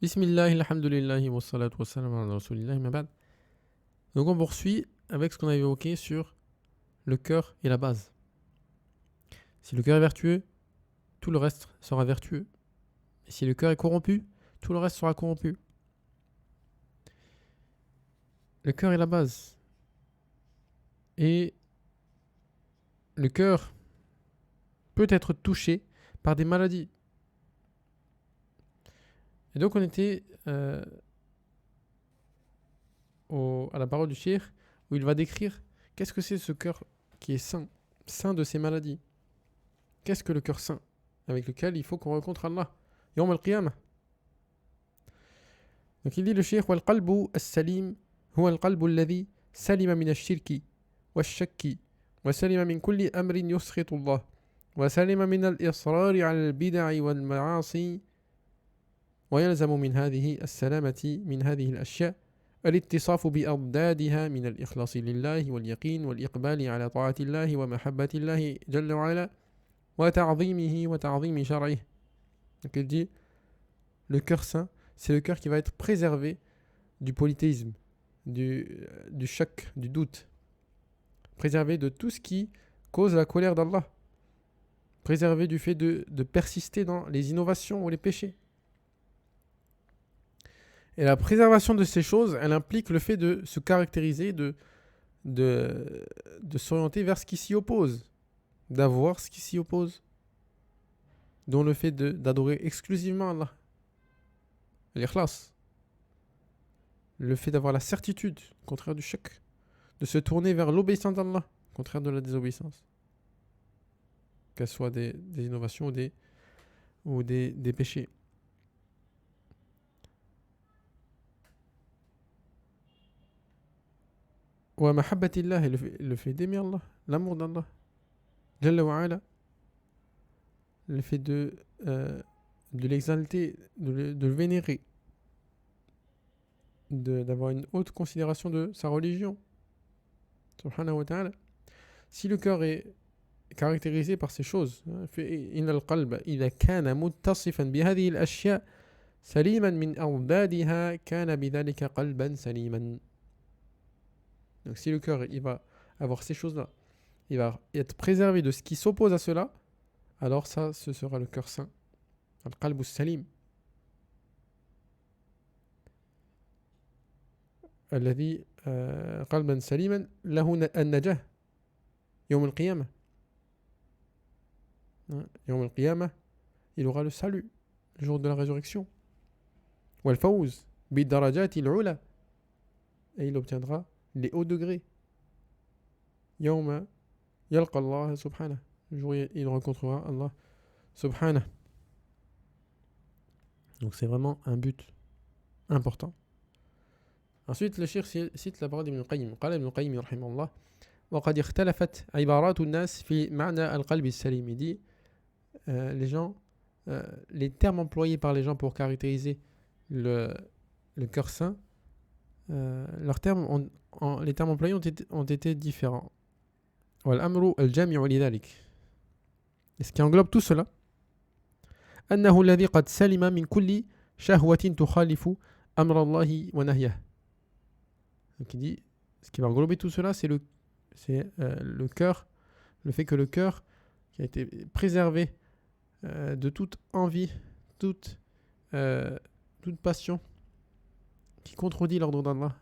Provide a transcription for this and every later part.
Bismillah, alhamdulillah, wa salatu wa salam ala rasulillah, ma ba'd. Donc on poursuit avec ce qu'on avait évoqué sur le cœur et la base. Si le cœur est vertueux, tout le reste sera vertueux. Et si le cœur est corrompu, tout le reste sera corrompu. Le cœur est la base. Et le cœur peut être touché par des maladies. Et donc on était à la parole du cheikh où il va décrire qu'est-ce que c'est ce cœur qui est sain, sain de ces maladies. Qu'est-ce que le cœur saint avec lequel il faut qu'on rencontre Allah Yawm al-Qiyamah. Donc il dit le cheikh wal qalbu as-salim huwa al-qalbu alladhi salima min ash-shirki wash-shakki wa salima min kulli amrin yuskhitu Allah wa salima min al-israr 'ala al-bid'i wal-ma'asi wa yalzamu min hadhihi as-salamati min hadhihi al-ashya' الاتصاف بأضدادها من الإخلاص لله واليقين والإقبال على طاعة الله ومحبة الله جل وعلا وتعظيمه وتعظيم شرعه. Donc il dit, le cœur saint, c'est le cœur qui va être préservé du polythéisme, du shak, du doute, préservé de tout ce qui cause la colère d'Allah, préservé du fait de persister dans les innovations ou les péchés. Et la préservation de ces choses, elle implique le fait de se caractériser, de s'orienter vers ce qui s'y oppose, d'avoir ce qui s'y oppose, dont le fait d'adorer exclusivement Allah, l'ikhlas, le fait d'avoir la certitude, contraire du shak, de se tourner vers l'obéissance d'Allah, contraire de la désobéissance, qu'elle soit des innovations ou des péchés. Wa mahabbatillah, le fait d'aimer Allah, l'amour d'Allah, Jalla wa ala, le fait de l'exalter, de le vénérer, d'avoir une haute considération de sa religion, subhanahu wa ta'ala. Si le cœur est caractérisé par ces choses, إن القلب إذا كان متصفا بهذه الأشياء سليما من أضدادها كان بذلك قلبا سليما. Donc si le cœur il va avoir ces choses-là, il va être préservé de ce qui s'oppose à cela, alors ça, ce sera le cœur saint. Al-qalbu salim. الذي قلبا سليما له النجاة يوم القيامة. يوم القيامة, il aura le salut, le jour de la résurrection. والفوز بالدرجات العلى. Et il obtiendra les hauts degrés. يوم يلقى الله سبحانه. Le jour où il rencontrera Allah subhanahu. Donc c'est vraiment un but important. Ensuite, le cheikh cite la parole d'Ibn al-Qayyim. قال ابن القيم رحمه الله وقد اختلفت عبارات الناس في معنى القلب السليم. Il dit les gens, les termes employés par les gens pour caractériser le cœur saint, leurs termes les termes employés ont été différents. والأمر الجامع لذلك. Et ce qui englobe tout cela, أنه الذي قد سلم من كل شهوة تخالف أمر الله ونهيه. Donc il dit, ce qui va englober tout cela, c'est le cœur, le fait que le cœur qui a été préservé de toute envie, toute passion qui contredit l'ordre d'Allah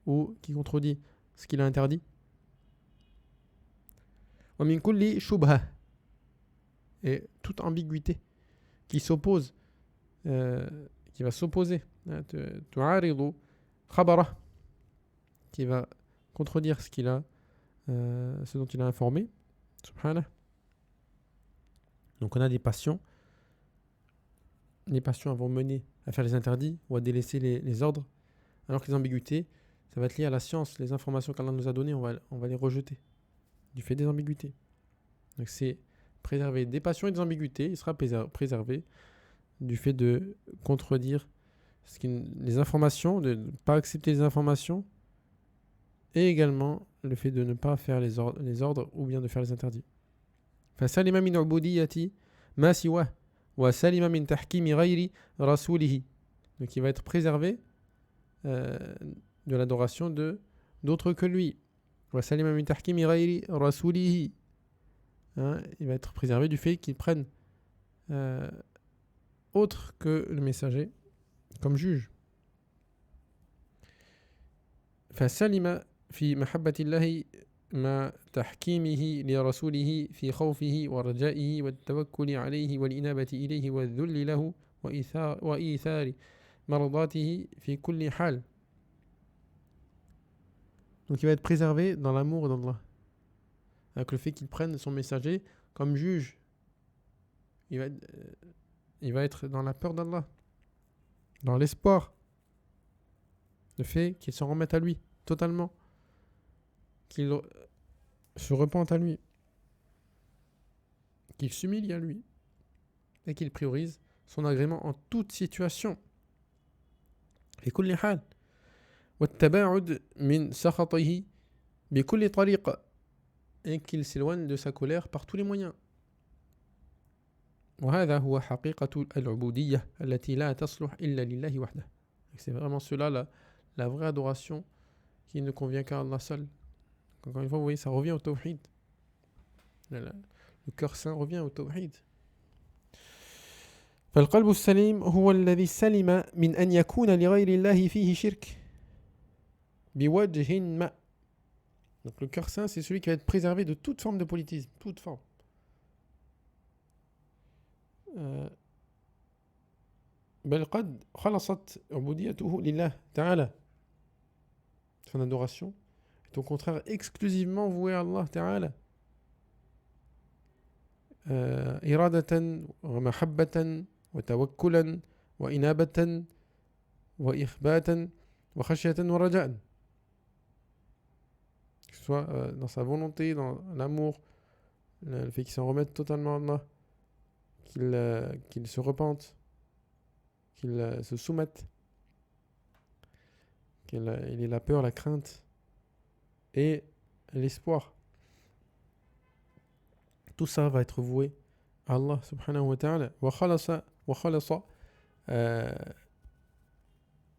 ou qui contredit ce qu'il a interdit. ومن كل شبهة, et toute ambiguïté qui s'oppose, qui va s'opposer, تعارض خبره, qui va contredire ce dont il a informé, subhanah. Donc on a des passions. Les passions vont mener à faire les interdits ou à délaisser les ordres, alors que les ambiguïtés, ça va être lié à la science. Les informations qu'Allah nous a données, on va les rejeter du fait des ambiguïtés. Donc c'est préserver des passions et des ambiguïtés. Il sera préservé du fait de contredire les informations, de ne pas accepter les informations, et également le fait de ne pas faire les ordres ou bien de faire les interdits. فسلم من عبودية ما سواه وسلم من تحكيم غير رسوله Donc il va être préservé de l'adoration d'autres que lui. وسلم من تحكيم غير رسوله. Il va être préservé du fait qu'il prenne autre que le messager comme juge. فسلم في محبة الله مع تحكيمه لرسوله في خوفه ورجائه والتوكل عليه والإنابة إليه والذل له وإيثار مرضاته في كل حال. Donc il va être préservé dans l'amour d'Allah, avec le fait qu'il prenne son messager comme juge. Il va être dans la peur d'Allah, dans l'espoir, le fait qu'il s'en remette à lui totalement, qu'il se repente à lui, qu'il s'humilie à lui et qu'il priorise son agrément en toute situation. في كل حال والتباعد من سخطه بكل طريقة, et qu'il s'éloigne de sa colère par tous les moyens. وهذا هو حقيقة العبودية التي لا تصلح إلا لله وحده. C'est vraiment cela la vraie adoration qui ne convient qu'à Allah seul. Encore une fois, vous voyez, ça revient au tawhid. Le cœur saint revient au tawhid. فالقلب السليم هو الذي سلم من أن يكون لغير الله فيه شرك بوجه ما. Donc le cœur saint, c'est celui qui va être préservé de toute forme de polythéisme, toute forme. بل قد خلصت عبوديته لله تعالى. Son adoration est au contraire exclusivement vouée à Allah Ta'ala. إرادة ومحبة وتوكلا وإنابة وإخباتا وخشية ورجاء. Que ce soit dans sa volonté, dans l'amour, le fait qu'il s'en remette totalement à Allah, qu'il se repente, qu'il se soumette, qu'il ait la peur, la crainte et l'espoir. Tout ça va être voué à Allah subhanahu wa ta'ala. وخلص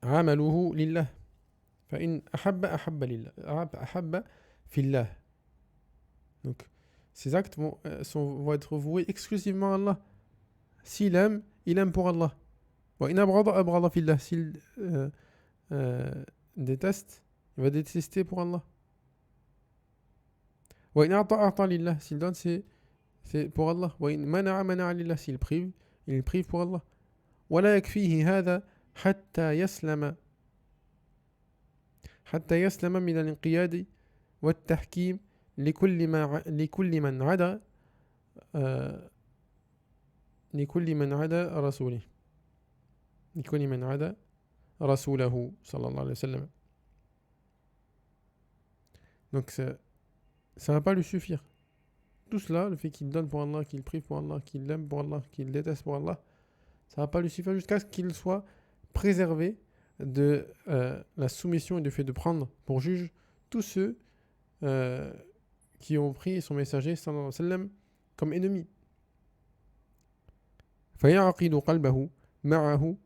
عمله لله فإن أحب لله أحب في الله. Donc ces actes vont être voués exclusivement à Allah. S'il aime, il aime pour Allah. وإن أبغض في الله. S'il déteste, il va détester pour Allah. وإن أعطى لله. S'il donne, c'est pour Allah. وإن منع لله. S'il prive, il prive pour Allah. ولا يكفيه هذا حتى يسلم من الانقياد والتحكيم لكل من عدا رسوله صلى الله عليه وسلم. Donc ça va pas lui suffire. Tout cela, le fait qu'il donne pour Allah, qu'il prie pour Allah, qu'il aime pour Allah, qu'il déteste pour Allah, ça va pas lui suffire jusqu'à ce qu'il soit préservé de la soumission et du fait de prendre pour juge tous ceux qui ont pris son messager sallallahu alayhi wa sallam comme ennemi. فيعقد قلبه معه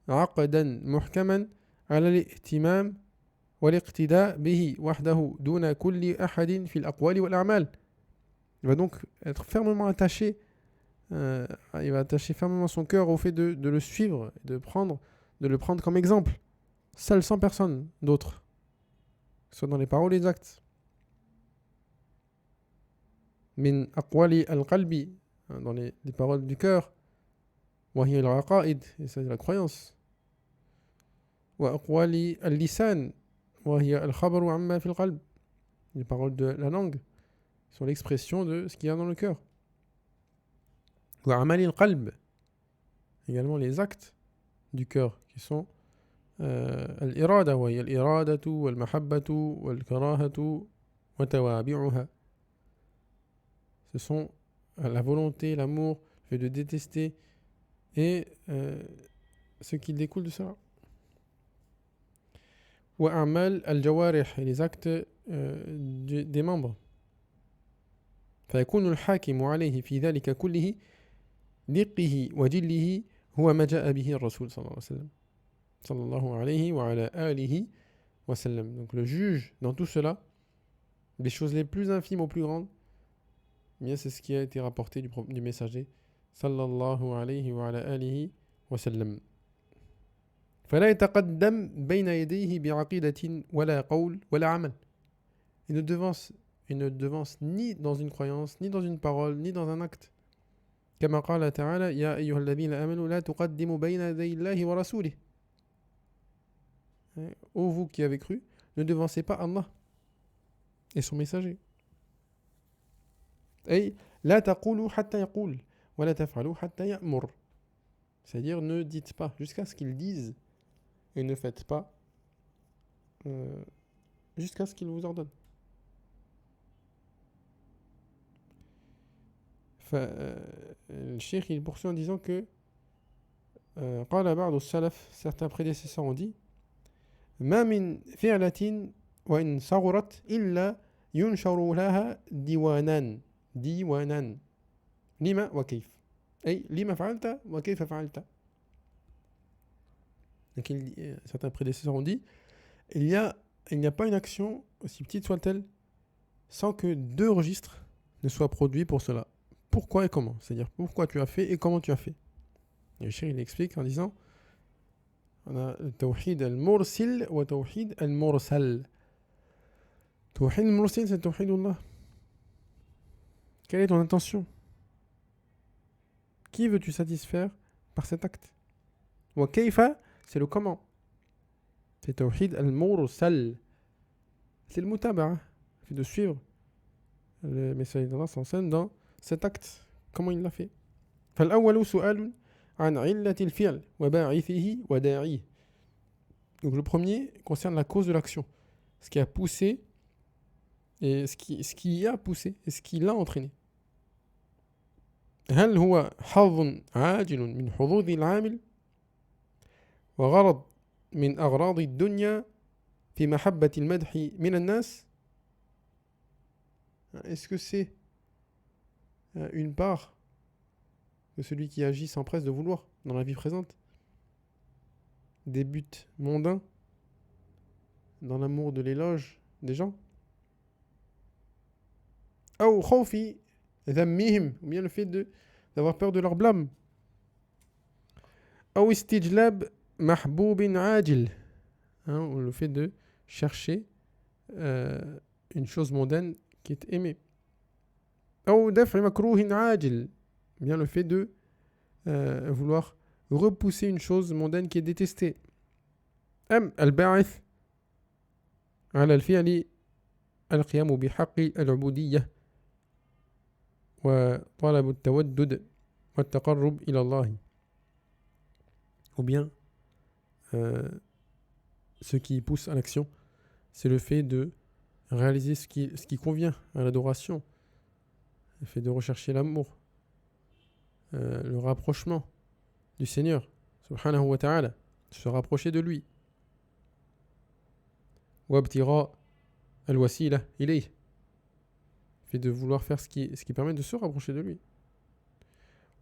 عقدا محكما على الاهتمام والاقتداء به وحده دون كل أحد في الأقوال والأعمال. Il va donc être fermement attaché, il va attacher fermement son cœur au fait de le suivre, de le prendre comme exemple, seul, sans personne d'autre, que ce soit dans les paroles et les actes. Min aqwali al-qalbi, dans les paroles du cœur, wa hiya al-aqaid, et ça c'est la croyance, wa aqwali al-lisan, wa hiya al-khabaru amma fi al-qalb, les paroles de la langue sont l'expression de ce qu'il y a dans le cœur. Wa amali al-qalb, également les actes du cœur qui sont al-irada, wa hiya al-iradatu wal-mahabbatu wal-karahatu wa tawabi'uha. Ce sont la volonté, l'amour, le fait de détester et ce qui découle de cela. Wa amal al-jawarih, les actes des membres. فيكون الحاكم عليه في ذلك كله دقه وجله هو ما جاء به الرسول صلى الله عليه وسلم. sallallahu alayhi wa ala alihi wa sallam. Donc le juge dans tout cela, des choses les plus infimes aux plus grandes, bien c'est ce qui a été rapporté du messager sallallahu alayhi wa ala alihi wa sallam. فلا يتقدم بين يديه بعقيدة ولا قول ولا عمل. Il ne devance ni dans une croyance, ni dans une parole, ni dans un acte. كما قال تعالى يا أيها الذين آمنوا لا تقدموا بين يدي الله ورسوله. Ô vous qui avez cru, ne devancez pas Allah et son messager. أي لا تقولوا حتى يقول ولا تفعلوا حتى يأمر. C'est-à-dire ne dites pas jusqu'à ce qu'ils disent et ne faites pas jusqu'à ce qu'il vous ordonne. Le cheikh il poursuit en disant que قال بعض السلف, certains prédécesseurs ont dit ما من فعلة وإن صغرت إلا ينشر لها ديوانان لما وكيف أي لما فعلت وكيف فعلت. Donc certains prédécesseurs ont dit il n'y a pas une action, aussi petite soit-elle, sans que 2 registres ne soient produits pour cela. Pourquoi et comment? C'est-à-dire pourquoi tu as fait et comment tu as fait. Et le cheikh il explique en disant on a le tawhid al-mursil ou le tawhid al-mursal. Tawhid al-mursil, c'est tawhid Allah. Quelle est ton intention? Qui veux-tu satisfaire par cet acte? Wa kayfa, c'est le comment. C'est tawhid al-mursal. C'est le mutaba'a, c'est de suivre le message d'Allah s'enseigne dans cet acte. Comment il l'a fait? فالأول سؤال عن علة الفعل وباعثه وداعيه. Donc le premier concerne la cause de l'action, ce qui a poussé et ce qui a poussé et ce qui l'a entraîné. هل هو حظ عاجل من حظوظ العامل وغرض من أغراض الدنيا في محبة المدح من الناس? Est-ce que c'est une part de celui qui agit sans presse de vouloir dans la vie présente des buts mondains dans l'amour de l'éloge des gens, ou bien le fait d'avoir peur de leur blâme, ou le fait de chercher une chose mondaine qui est aimée, bien le fait de vouloir repousser une chose mondaine qui est détestée. الباعث على الفعل القيام بحق العبودية وطلب التودد والتقرب إلى الله. Ou bien ce qui pousse à l'action, c'est le fait de réaliser ce qui convient à l'adoration, le fait de rechercher l'amour, le rapprochement du Seigneur subhanahu wa ta'ala, se rapprocher de lui. وابتغاء الوسيلة إليه, fait de vouloir faire ce qui permet de se rapprocher de lui.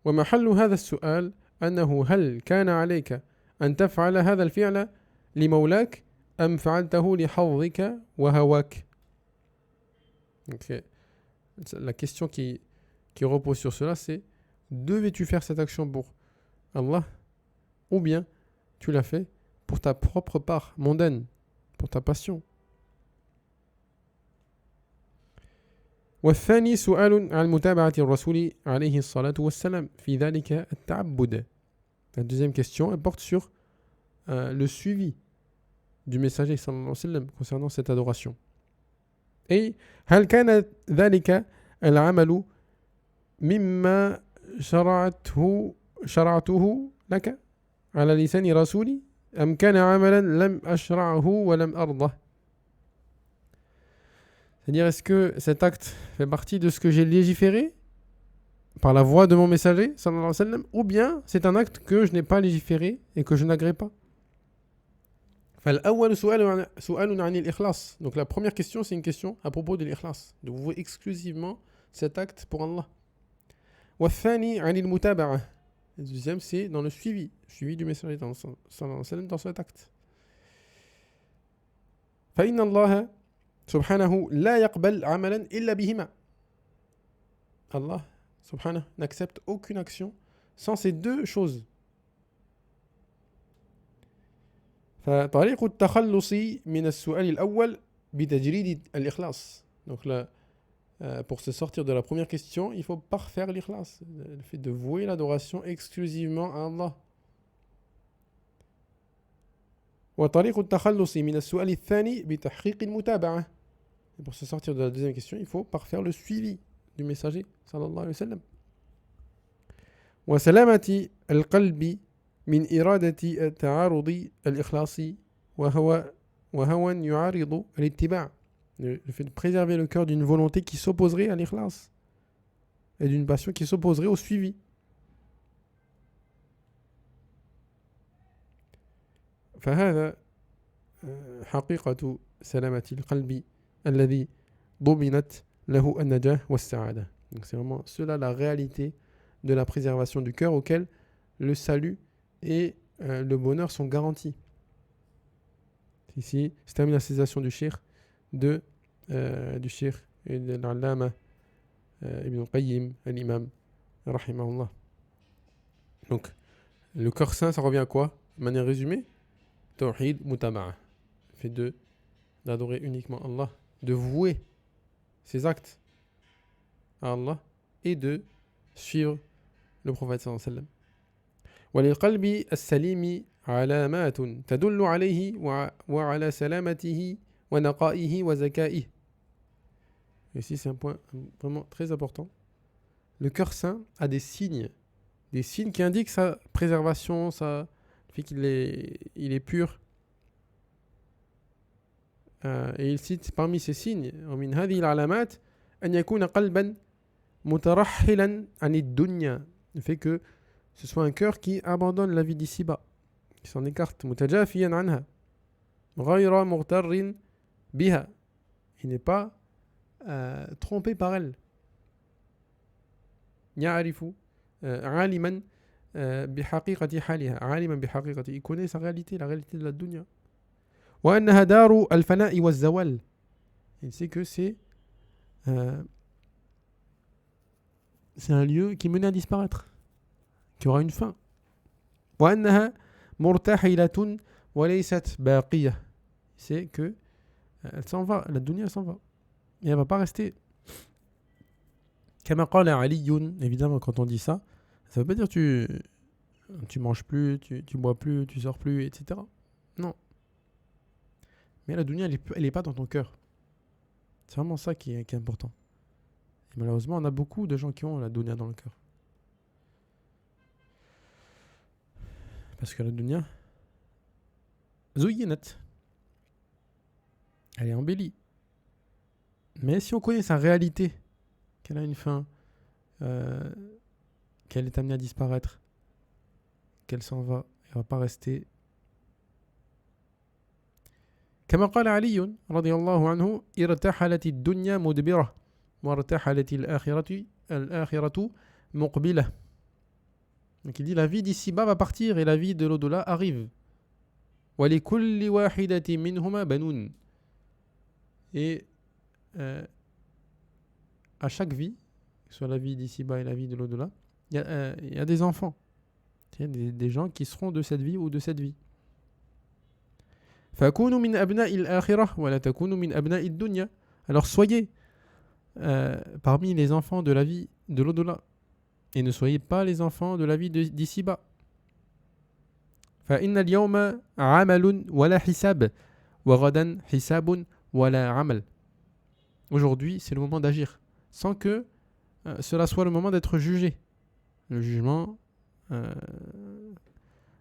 ومحل هذا السؤال أنه هل كان عليك أن تفعل هذا الفعل لمولاك أم فعلته لحظك وهواك. Donc, la question qui repose sur cela, c'est devais-tu faire cette action pour Allah ou bien tu l'as fait pour ta propre part mondaine, pour ta passion. والثاني سؤال عن متابعة الرسول عليه الصلاة والسلام في ذلك التعبد. La deuxième question elle porte sur le suivi du messager sallallahu alayhi wa sallam concernant cette adoration. Et هل كان ذلك العمل مما شرعته لك على لسان رسولي أم كان عملا لم أشرعه ولم أرضه. C'est-à-dire, est-ce que cet acte fait partie de ce que j'ai légiféré par la voix de mon messager sallallahu alayhi wa sallam, ou bien c'est un acte que je n'ai pas légiféré et que je n'agrée pas. فالأول سؤال عن الإخلاص. Donc la première question, c'est une question à propos de l'ikhlas, de vouer exclusivement cet acte pour Allah. والثاني عن المتابعة. Le deuxième, c'est dans le suivi du messager sallallahu alayhi wa sallam dans cet acte. فإن الله سبحانه لا يقبل عملا إلا بهما. Allah subhanahu n'accepte aucune action sans ces deux choses. فطريق التخلص من السؤال الأول بتجريد الإخلاص. Donc là, pour se sortir de la première question, il faut parfaire l'ikhlas, le fait de vouer l'adoration exclusivement à Allah. وطريق التخلص من السؤال الثاني بتحقيق المتابعة. Et pour se sortir de la deuxième question, il faut parfaire le suivi du messager sallallahu alayhi wa sallam. وسلامة القلب من إرادة تعارض الإخلاص وهوى يعارض الاتباع. Le fait de préserver le cœur d'une volonté qui s'opposerait à l'ikhlas et d'une passion qui s'opposerait au suivi. فهذا حقيقة سلامة القلب الذي ضمنت له النجاة والسعادة. Donc c'est vraiment cela la réalité de la préservation du cœur auquel le salut et le bonheur sont garantis. Ici, c'est terminé la citation du cheikh du cheikh et de l'allama Ibn Qayyim al-Imam rahimahullah. Donc le cœur saint, ça revient à quoi? De manière résumée, tawhid mutaba'a, le fait d'adorer uniquement Allah, de vouer ses actes à Allah et de suivre le prophète sallallahu alayhi wa sallam. وللقلب السليم علامات تدل عليه وعلى سلامته ونقائه وزكائه. Ici, c'est un point vraiment très important. Le cœur saint a des signes qui indiquent sa préservation, le fait qu'il est pur. Et il cite parmi ces signes, ومن هذه العلامات أن يكون قلبا مترحلا عن الدنيا. Le fait que ce soit un cœur qui abandonne la vie d'ici-bas, qui s'en écarte. متجافيا عنها غير مغتر بها. Il n'est pas trompé par elle. يعرف عالما بحقيقة حالها عالما بحقيقة. Il connaît sa réalité, la réalité de la dunya. وأنها دار الفناء والزوال. Il sait que c'est un lieu qui menait à disparaître, qui aura une fin. وأنها مرتحلة وليست باقية. C'est que elle s'en va, la dunya s'en va. Et elle ne va pas rester. كما قال علي, évidemment quand on dit ça, ça ne veut pas dire tu manges plus, tu bois plus, tu sors plus, etc. Non. Mais la dunya, elle est pas dans ton cœur. C'est vraiment ça qui est important. Et malheureusement, on a beaucoup de gens qui ont la dunya dans le cœur. Parce que la dunya, zuyinat, elle est embellie. Mais si on connaît sa réalité, qu'elle a une fin, qu'elle est amenée à disparaître, qu'elle s'en va, elle ne va pas rester. كما قال علي رضي الله عنه ارتحلت الدنيا مدبرة وارتحلت الآخرة مقبلة. Donc il dit la vie d'ici-bas va partir et la vie de l'au-delà arrive. ولكل واحدة منهما بنون. Et à chaque vie, que ce soit la vie d'ici-bas et la vie de l'au-delà, il y a des enfants. Il y a des gens qui seront de cette vie ou de cette vie. فَكُونُوا مِنْ أَبْنَاءِ الْآخِرَةِ وَلَا تَكُونُوا مِنْ أَبْنَاءِ الدُّنْيَا. Alors soyez parmi les enfants de la vie de l'au-delà et ne soyez pas les enfants de la vie d'ici-bas. فَإِنَّ الْيَوْمَ عَمَلٌ وَلَا حِسَابٌ وَغَدًا حِسَابٌ وَلَا عَمَلٌ. Aujourd'hui, c'est le moment d'agir sans que cela soit le moment d'être jugé. Le jugement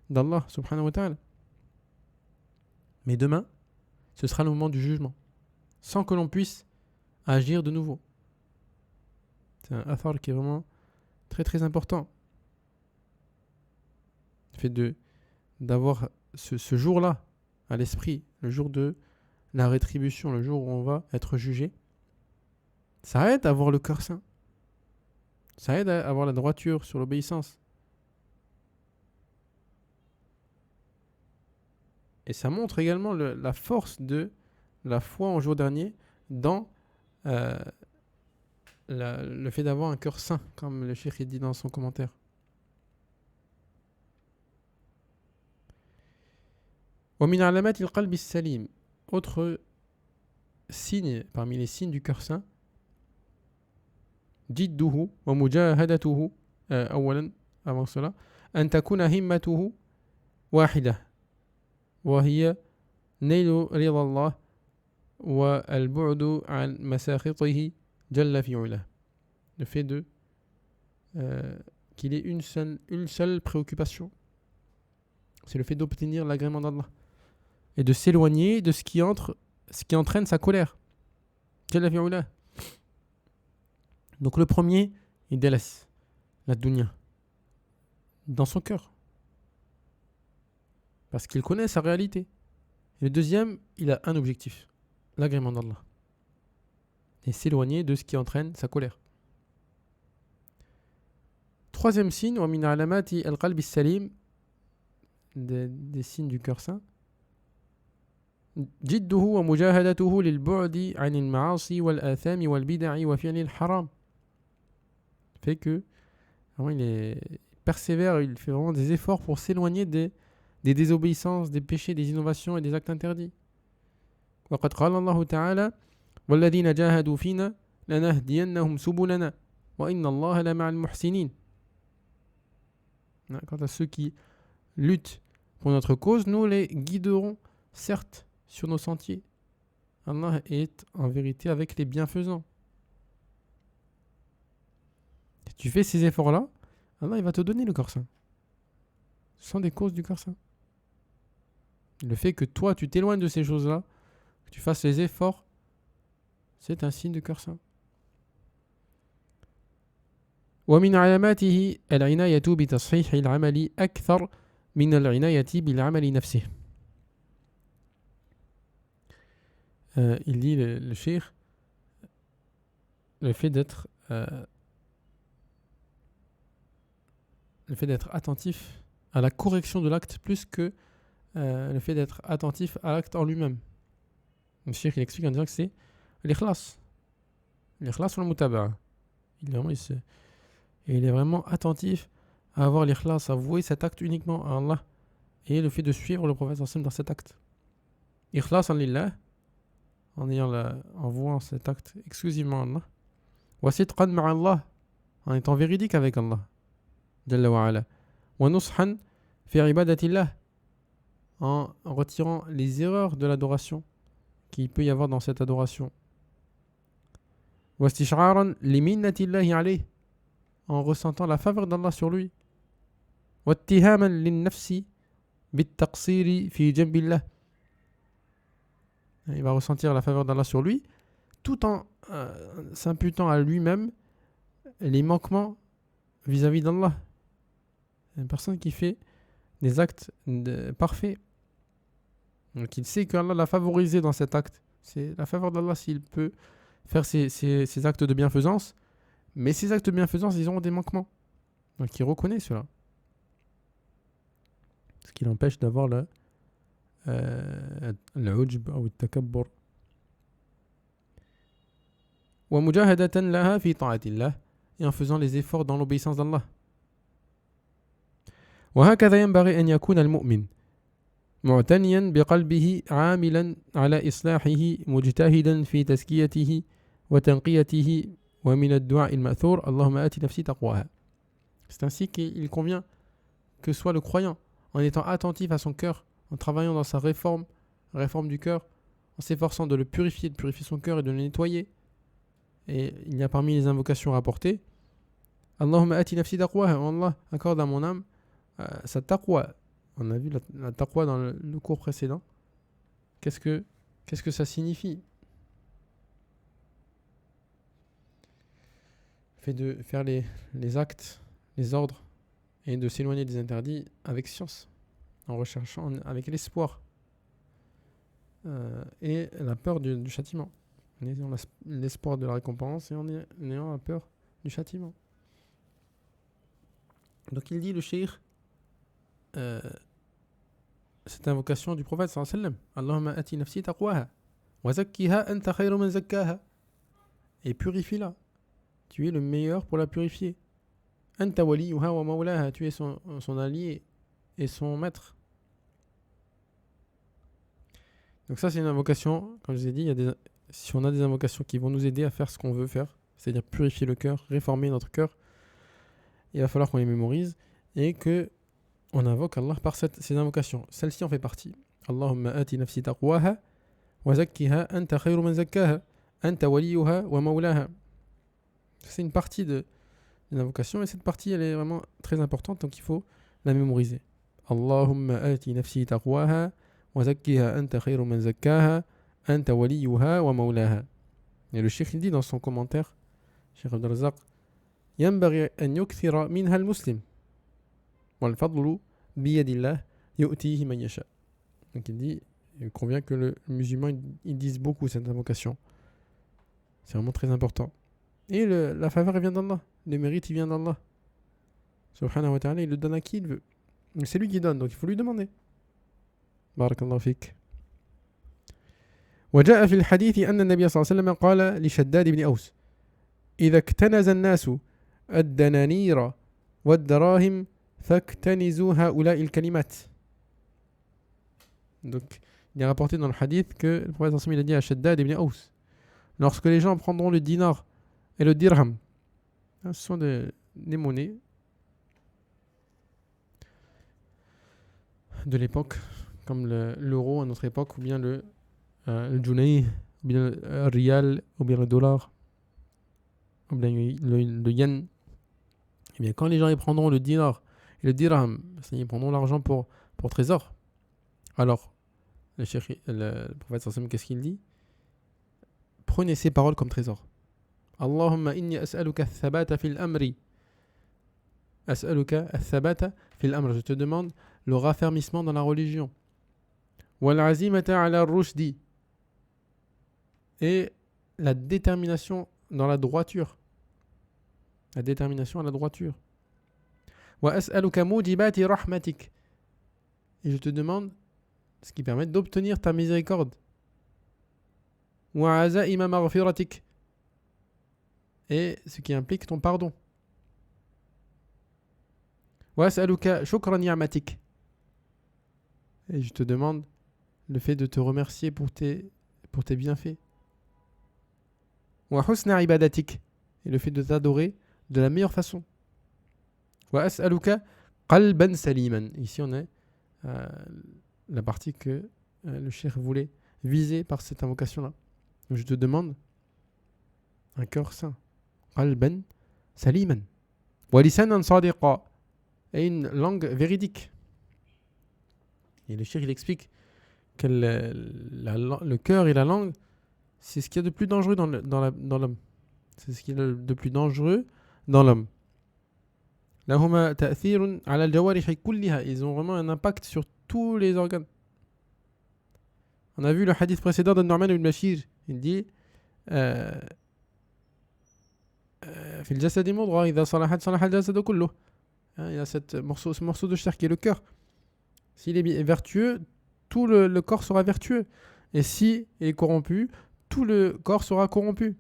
d'Allah subhanahu wa ta'ala. Mais demain, ce sera le moment du jugement, sans que l'on puisse agir de nouveau. C'est un athar qui est vraiment très très important. Le fait d'avoir ce jour-là à l'esprit, le jour de la rétribution, le jour où on va être jugé, ça aide à avoir le cœur sain. Ça aide à avoir la droiture sur l'obéissance. Et ça montre également la force de la foi en jour dernier dans euh, le fait d'avoir un cœur saint, comme le cheikh dit dans son commentaire. ومن علامات القلب السليم, autre signe parmi les signes du cœur saint, جده ومجاهدته, أولا avant cela, أن تكون همته واحدة وهي نيل رضا الله والبعد عن مساخطه جل في علاه. Le fait de qu'il ait une seule préoccupation, c'est le fait d'obtenir l'agrément d'Allah et de s'éloigner de ce qui entraîne sa colère. Jalla fi ulah. Donc le premier, il délaisse la dunya dans son cœur parce qu'il connaît sa réalité. Et le deuxième, il a un objectif, l'agrément d'Allah, et s'éloigner de ce qui entraîne sa colère. Troisième signe, ومن علامات القلب السليم, des signes du cœur saint, جده ومجاهدته للبعد عن المعاصي والآثام والبدع وفعل الحرام. Fait que vraiment, il persévère, il fait vraiment des efforts pour s'éloigner des désobéissances, des péchés, des innovations et des actes interdits. وقد قال الله تعالى والذين جاهدوا فينا لنهدينهم سبلنا وإن الله لمع المحسنين. Quant à ceux qui luttent pour notre cause, nous les guiderons, certes, sur nos sentiers. Allah est en vérité avec les bienfaisants. Si tu fais ces efforts-là, Allah il va te donner le cœur saint. Ce sont des causes du cœur saint. Le fait que toi, tu t'éloignes de ces choses-là, que tu fasses les efforts, c'est un signe du cœur saint. ومن علاماته العناية بتصحيح العمل أكثر من العناية بالعمل نفسه. Il dit le cheikh, le fait d'être attentif à la correction de l'acte plus que le fait d'être attentif à l'acte en lui-même. Le cheikh il explique en disant que c'est l'ikhlas ou le mutaba'a. Il est vraiment attentif à avoir l'ikhlas, à vouer cet acte uniquement à Allah et le fait de suivre le prophète dans cet acte. Ikhlas lillah, en vouant cet acte exclusivement à Allah. Wa sidqan ma'a Allah, en étant véridique avec Allah. Jalla wa ala. Wa nushan fi ibadatillah, en retirant les erreurs de l'adoration qu'il peut y avoir dans cette adoration. Wa istish'aran li minnatillahi alayh, en ressentant la faveur d'Allah sur lui. واتهاما للنفس بالتقصير في جنب الله. Il va ressentir la faveur d'Allah sur lui tout en s'imputant à lui-même les manquements vis-à-vis d'Allah. Une personne qui fait des actes parfaits, donc il sait qu'Allah l'a favorisé dans cet acte. C'est la faveur d'Allah s'il peut faire ces actes de bienfaisance. Mais ces actes de bienfaisance, ils auront des manquements. Donc il reconnaît cela. Ce qui l'empêche d'avoir le ujb ou le takabbur. Wa mujahadatan laha fi ta'atillah, et en faisant les efforts dans l'obéissance d'Allah. Wa hakadha yanbaghi an yakuna al-mu'min mu'taniyan biqalbihi 'amilan 'ala islahihi mujtahidan fi tazkiyatihi wa tanqiyatihi. C'est ainsi qu'il convient que soit le croyant, en étant attentif à son cœur, en travaillant dans sa réforme du cœur, en s'efforçant de le purifier, de purifier son cœur et de le nettoyer. Et il y a parmi les invocations rapportées, Allahumma ati nafsi taqwaha, Allah accorde à mon âme sa taqwa. On a vu la taqwa dans le cours précédent. Qu'est-ce que ça signifie? Fait de faire les actes, les ordres, et de s'éloigner des interdits avec science, en recherchant avec l'espoir et la peur du châtiment, en ayant l'espoir de la récompense et en ayant la peur du châtiment. Donc il dit le cheikh cette invocation du prophète sallallahu alayhi wa sallam. Allahumma ati nafsi taqwaha wa zakkiha anta khayru man zakkaha. Et purifie-la. Tu es le meilleur pour la purifier. Anta waliyuha wa mawlaha. Tu es son allié et son maître. Donc ça c'est une invocation, comme je vous ai dit, si on a des invocations qui vont nous aider à faire ce qu'on veut faire, c'est-à-dire purifier le cœur, réformer notre cœur, il va falloir qu'on les mémorise et que on invoque Allah par ces invocations. Celle-ci en fait partie. Allahumma ati nafsi taqwaha wa zakkiha anta khayru man zakkaha anta waliyuha wa mawlaha. C'est une partie d'une invocation et cette partie elle est vraiment très importante donc il faut la mémoriser. Allahumma ati nafsi taqwaha wa zakkiha anta khayru man zakkaha anta waliyuha wa mawlaha. Et le cheikh il dit dans son commentaire, Cheikh Abdel Razak, ينبغي أن يكثر منها المسلم والفضل بيد الله يؤتيه من يشاء. Donc il convient que le musulman il dise beaucoup cette invocation. C'est vraiment très important. Et la faveur elle vient d'Allah, le mérite il vient d'Allah. Subhanahu wa ta'ala, il le donne à qui il veut. Mais c'est lui qui donne, donc il faut lui demander. Barakallahu fik. وجاء في الحديث أن النبي صلى الله عليه وسلم قال لشداد بن أوس إذا اكتنز الناس الدنانير والدراهم فاكتنزوا هؤلاء الكلمات. Donc il est rapporté dans le hadith que le prophète il a dit à Shaddad ibn Aus, lorsque les gens prendront le dinar et le dirham, ce sont des monnaies de l'époque comme l'euro à notre époque ou bien le junay ou bien le rial ou bien le dollar ou bien le yen. Et bien quand les gens ils prendront le dinar et le dirham, ils prendront l'argent pour trésor, alors le prophète sallam qu'est-ce qu'il dit? Prenez ces paroles comme trésor. Allahumma inni as'aluka al-thabata fil amri. As'aluka al-thabata fil amr. Je te demande le raffermissement dans la religion. Wal azimata ala ar-rushdi. Et la détermination dans la droiture. La détermination à la droiture. Wa as'aluka mujibati rahmatik. Et je te demande ce qui permet d'obtenir ta miséricorde. Wa azaima maghfiratik. Et ce qui implique ton pardon. Wa as'aluka shukra ni'matik. Et je te demande le fait de te remercier pour tes bienfaits. Wa husna ibadatik. Et le fait de t'adorer de la meilleure façon. Wa as'aluka qalban saliman. Ici on a la partie que le cheikh voulait viser par cette invocation-là. Donc je te demande un cœur sain. Qalban saliman. Wa lisanan sadiqa. Et une langue véridique. Et le cheikh il explique que le cœur et la langue, c'est ce qu'il y a de plus dangereux dans l'homme. C'est ce qu'il y a de plus dangereux dans l'homme. Lahuma ta'thirun ala al-jawarih kulliha. Ils ont vraiment un impact sur tous les organes. On a vu le hadith précédent de Nu'man ibn Bashir. Il dit في الجسد مضغة إذا صلحت صلح الجسد كله. Il y a ce morceau de chair qui est le cœur. S'il est vertueux, tout le corps sera vertueux. Et si il est corrompu, tout le corps sera corrompu.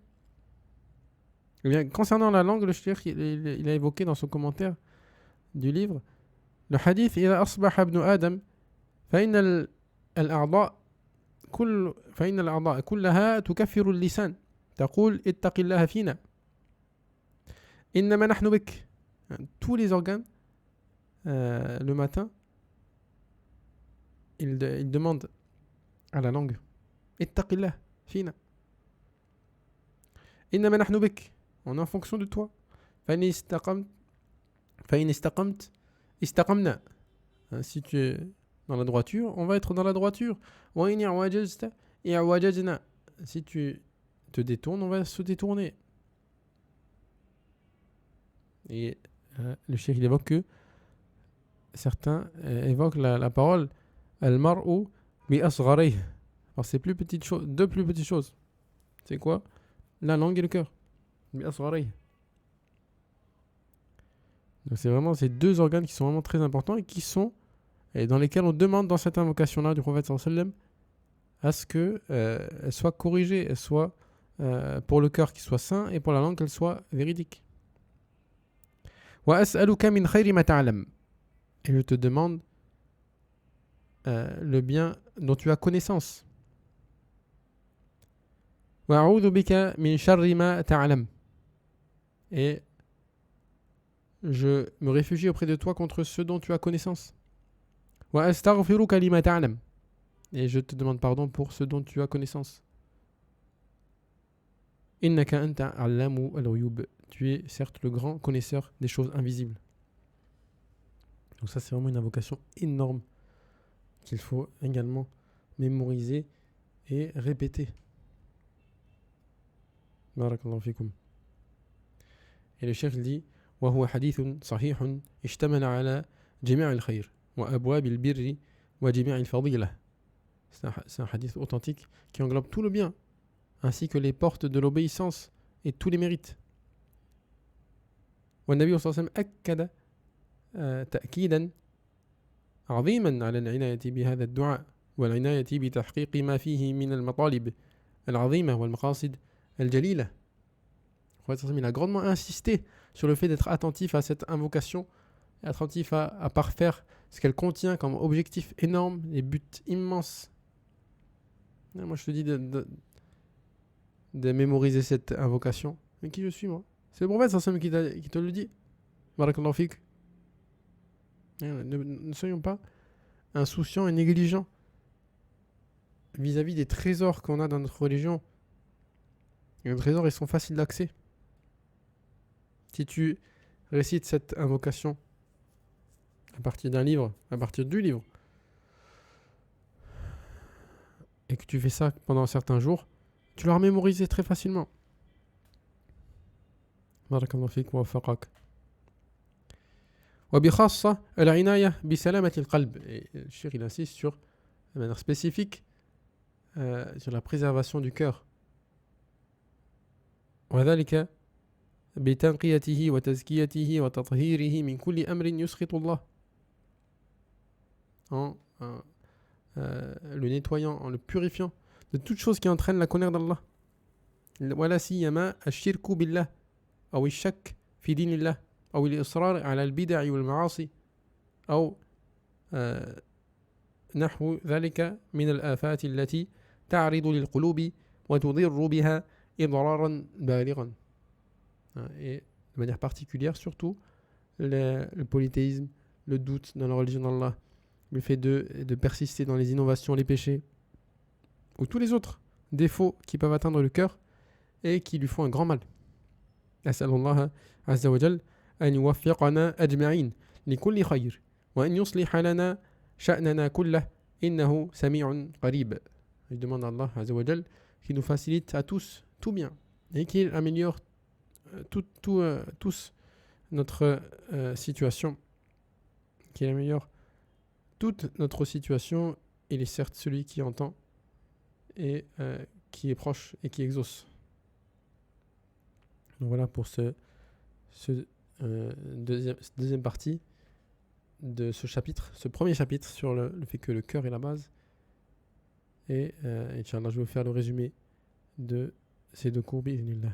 Eh bien, concernant la langue, le cheikh il a évoqué dans son commentaire du livre le hadith إذا أصبح ابن آدم فإن الأعضاء كلها تكفر اللسان تقول اتق الله فينا إنما نحن بك. Tous les organes le matin il demande à la langue اتق الله فينا إنما نحن بك. On est en fonction de toi. فإن استقمت استقمنا. Si tu es dans la droiture, on va être dans la droiture. وإن اعوججت اعوججنا. Si tu te détournes, on va se détourner. Et le cheikh il évoque que certains évoquent la parole al-mar'u bi asgharih. Alors c'est deux plus petites choses. C'est quoi? La langue et le cœur. Bi asgharih. Donc c'est vraiment ces deux organes qui sont vraiment très importants et qui sont et dans lesquelles on demande dans cette invocation-là du prophète sallallahu alayhi wa sallam à ce qu'elle soit corrigée, elle soit pour le cœur qui soit sain et pour la langue qu'elle soit véridique. وَأَسْأَلُكَ مِنْ خَيْرِ مَا تَعْلَمُ. Et je te demande le bien dont tu as connaissance. وَأَعُوذُ بِكَ مِنْ شَرِّ مَا تَعْلَمُ. Et je me réfugie auprès de toi contre ce dont tu as connaissance. وَأَسْتَغْفِرُكَ لِمَا تَعْلَمُ. Et je te demande pardon pour ce dont tu as connaissance. إِنَّكَ أَنْتَ عَلَّامُ الْغُيُوبِ. Tu es certes le grand connaisseur des choses invisibles. Donc ça, c'est vraiment une invocation énorme qu'il faut également mémoriser et répéter. Barakallahu fikum. Et le chef dit وهو حديث صحيح اشتمل على جميع الخير وأبواب البر وجميع الفضيلة. C'est un hadith authentique qui englobe tout le bien ainsi que les portes de l'obéissance et tous les mérites. والنبي صلى الله عليه وسلم أكد تأكيدا عظيما على العناية بهذا الدعاء والعناية بتحقيق ما فيه من المطالب العظيمة والمقاصد الجليلة. Il a grandement insisté sur le fait d'être attentif à cette invocation, attentif à parfaire ce qu'elle contient comme objectif énorme, les buts immenses. Et moi je te dis de mémoriser cette invocation. Mais qui je suis moi? C'est le prophète qui te le dit. Barakallahu fik. Ne soyons pas insouciants et négligents vis-à-vis des trésors qu'on a dans notre religion. Et les trésors, ils sont faciles d'accès. Si tu récites cette invocation à partir d'un livre, à partir du livre, et que tu fais ça pendant certains jours, tu l'auras mémorisé très facilement. Barakallahu fik wa wafaqak. وبخاصة العناية بسلامة القلب. Et le cheikh il insiste sur de manière spécifique sur la préservation du cœur. وذلك بتنقيته وتزكيته وتطهيره من كل أمر يسخط الله. En le nettoyant, en le purifiant de toute chose qui entraîne la colère d'Allah. ولا سيما الشرك بالله أو الشك في دين الله أو الإصرار على البدع والمعاصي أو نحو ذلك من الآفات التي تعرض للقلوب وتضر بها إضرارا بالغا. Et de manière particulière surtout le polythéisme, le doute dans la religion d'Allah, le fait de persister dans les innovations, les péchés ou tous les autres défauts qui peuvent atteindre le cœur et qui lui font un grand mal. أسأل الله عز وجل أن يوفقنا أجمعين لكل خير وأن يصلح لنا شأننا كله إنه سميع قريب. Je demande à Allah عز وجل qu'il nous facilite à tous tout bien et qu'il améliore tous notre situation, qu'il améliore toute notre situation. Il est certes celui qui entend et qui est proche et qui exauce. Donc voilà pour ce deuxième partie de ce chapitre, ce premier chapitre sur le fait que le cœur est la base. Et Inch'Allah, je vais vous faire le résumé de ces deux cours, bi'idhnillah.